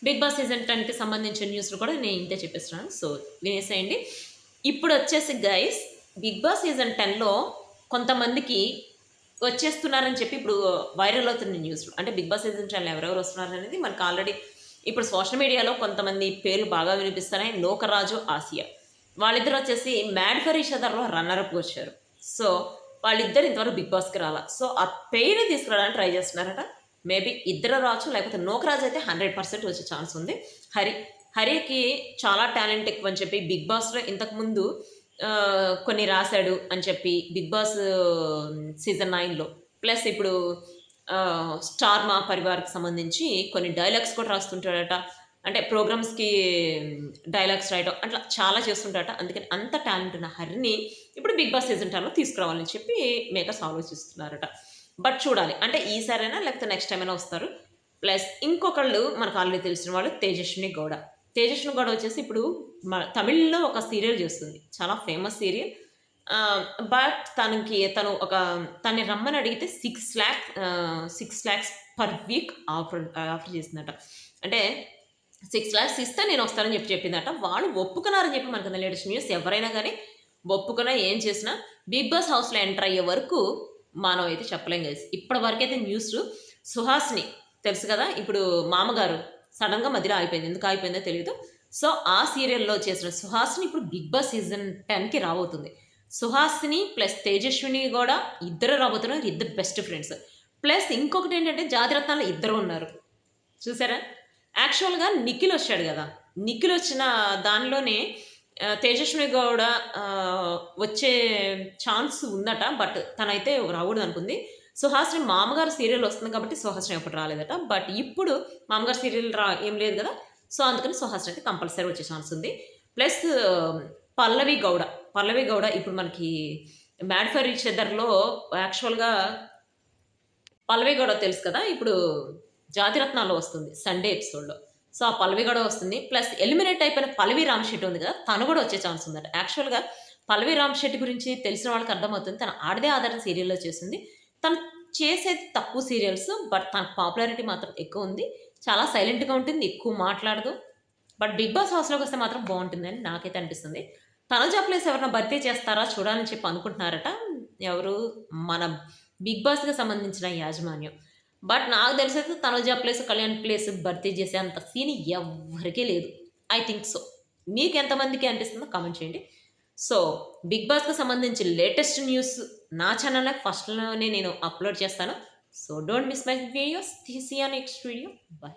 Big Boss season 10కి సంబంధించిన న్యూస్‌లు కూడా నేను ఇంతే చెప్పేస్తున్నాను. సో, వినేసేయండి. ఇప్పుడొచ్చేసి గైస్ బిగ్ బాస్ సీజన్ 10లో కొంతమందికి వచ్చేస్తున్నారని చెప్పి ఇప్పుడు వైరల్ అవుతున్న న్యూస్‌లు. అంటే బిగ్ బాస్ సీజన్ 10లో ఎవరెవరు వస్తున్నారనేది మనకు ఆల్రెడీ ఇప్పుడు సోషల్ మీడియాలో కొంతమంది పేర్లు బాగా వినిపిస్తున్నాయి. నూకరాజు, ఆసియా. వాళ్ళిద్దరూ వచ్చేసి 'మ్యాడ్ ఫర్ ఈచ్ అదర్‌లో రన్నర్ అప్‌గా వచ్చారు. సో, వాళ్ళిద్దరు ఇంతవరకు బిగ్ బాస్‌కి రాలా. సో, ఆ పెయిర్‌ని తీసుకురావడానికి ట్రై చేస్తున్నారట. మేబీ ఇద్దరు రావచ్చు. లేకపోతే నూకరాజ్ అయితే 100% వచ్చే ఛాన్స్ ఉంది. హరి. హరికి చాలా టాలెంట్ ఎక్కువని చెప్పి బిగ్ బాస్‌లో ఇంతకుముందు కొన్ని రాసాడు అని చెప్పి బిగ్ బాస్ సీజన్ 9లో ప్లస్ ఇప్పుడు 'స్టార్ మా పరివార్‌కి' సంబంధించి కొన్ని డైలాగ్స్ కూడా రాస్తుంటాడట. అంటే ప్రోగ్రామ్స్‌కి డైలాగ్స్ రాయటం అట్లా చాలా చేస్తుంటాడట. అందుకని అంత టాలెంట్ ఉన్న హరిని ఇప్పుడు బిగ్ బాస్ సీజన్ 10లో తీసుకురావాలని చెప్పి మేకర్స్ ఆలోచిస్తున్నారట. బట్ చూడాలి. అంటే ఈసారైనా లేకపోతే నెక్స్ట్ టైమ్ అయినా వస్తారు. ప్లస్ ఇంకొకళ్ళు మనకు ఆల్రెడీ తెలిసిన వాళ్ళు 'తేజస్విని గౌడ'. 'తేజస్విని గౌడ' వచ్చేసి ఇప్పుడు తమిళ్‌లో ఒక సీరియల్ చేస్తుంది. చాలా ఫేమస్ సీరియల్. బట్ తనని రమ్మని అడిగితే 6,00,000 పర్ వీక్ ఆఫర్ చేసిందట. అంటే 6,00,000 ఇస్తే నేనొస్తానని చెప్పిందట. వాళ్ళు ఒప్పుకున్నారని చెప్పి మనకు లేటెస్ట్ న్యూస్. ఎవరైనా గానీ ఒప్పుకున్నా ఏం చేసినా బిగ్ బాస్ హౌస్‌లో ఎంటర్ అయ్యే వరకు మనం అయితే చెప్పలేం గైస్. ఇప్పటి వరకైతే న్యూస్ సుహాసిని తెలుసు కదా! ఇప్పుడు మామగారు సడెన్‌గా మధ్యలో ఆగిపోయింది. ఎందుకు ఆగిపోయిందో తెలీదు. సో, ఆ సీరియల్‌లో చేసిన సుహాసిని ఇప్పుడు బిగ్ బాస్ సీజన్ 10కి రాబోతుంది. సుహాసిని ప్లస్ తేజస్విని గూడా ఇద్దరు రాబోతున్నారు. ఇద్దరు బెస్ట్ ఫ్రెండ్స్. ప్లస్ ఇంకొకటేంటంటే జాతిరత్నాలు ఇద్దరు ఉన్నారు. చూసారా? యాక్చువల్‌గా నిఖిల్ ఒచ్చాడు గదా! నిఖిల్ ఒచ్చిన దానిలోనే తేజస్విని గౌడ వచ్చే ఛాన్స్ ఉందట. బట్ తనైతే రాకూడదనుకుంది. సుహాసిని మామగారు సీరియల్ ఒస్తుంది కాబట్టి సుహాసిని అప్పుడు రాలేదట. బట్ ఇప్పుడు మామగారు సీరియల్ ఏం లేదు గదా! సో, అందుకని సుహాసిని అయితే కంపల్సరీ వచ్చే ఛాన్స్ ఉంది. ప్లస్ పల్లవి గౌడ. పల్లవి గౌడ ఇప్పుడు మనకి 'మ్యాడ్ ఫర్ ఈచ్ అదర్‌లో' యాక్చువల్‌గా పల్లవి గౌడ తెలుసు కదా! ఇప్పుడు 'జాతిరత్నాల్లో' వస్తుంది సండే ఎపిసోడ్‌లో. సో, ఆ పల్లవి గూడా వస్తుంది. ప్లస్ ఎలిమినేట్ అయిపోయిన పల్లవి రామశెట్టి ఉంది గదా! తను గూడా వచ్చే ఛాన్స్ ఉందట. యాక్చువల్‌గా పల్లవి రామశెట్టి గురించి తెలిసిన వాళ్ళకి అర్థమవుతుంది. తను 'ఆడదే ఆధారం' సీరియల్‌లో చేసింది. తను చేసేది తక్కువ సీరియల్స్. బట్ తనకు పాపులారిటీ మాత్రం ఎక్కువుంది. చాలా సైలెంట్‌గా ఉంటుంది. ఎక్కువ మాట్లాడదు. బట్ 'బిగ్ బాస్' హౌస్‌లోకొస్తే మాత్రం బావుంటుందని నాకైతే అనిపిస్తుంది. తనుజ ప్లేస్ ఎవరైనా భర్తీ చేస్తారా చూడాలని చెప్పి అనుకుంటున్నారట. ఎవరు మన 'బిగ్ బాస్‌కి' సంబంధించిన యాజమాన్యం. బట్ నాకు తెలిసైతే తనుజ ప్లేస్, కళ్యాణ్ ప్లేస్ భర్తీ చేసే అంత సీన్ ఎవ్వరికీ లేదు. I think so. మీకెంతమందికి అనిపిస్తుందో కామెంట్ చేయండి. సో, 'బిగ్ బాస్‌కి' సంబంధించి లేటెస్ట్ న్యూస్ నా ఛానెల్‌లో ఫస్ట్‌లోనే నేను అప్‌లోడ్ చేస్తాను. So, don't miss my videos. See you next video. By.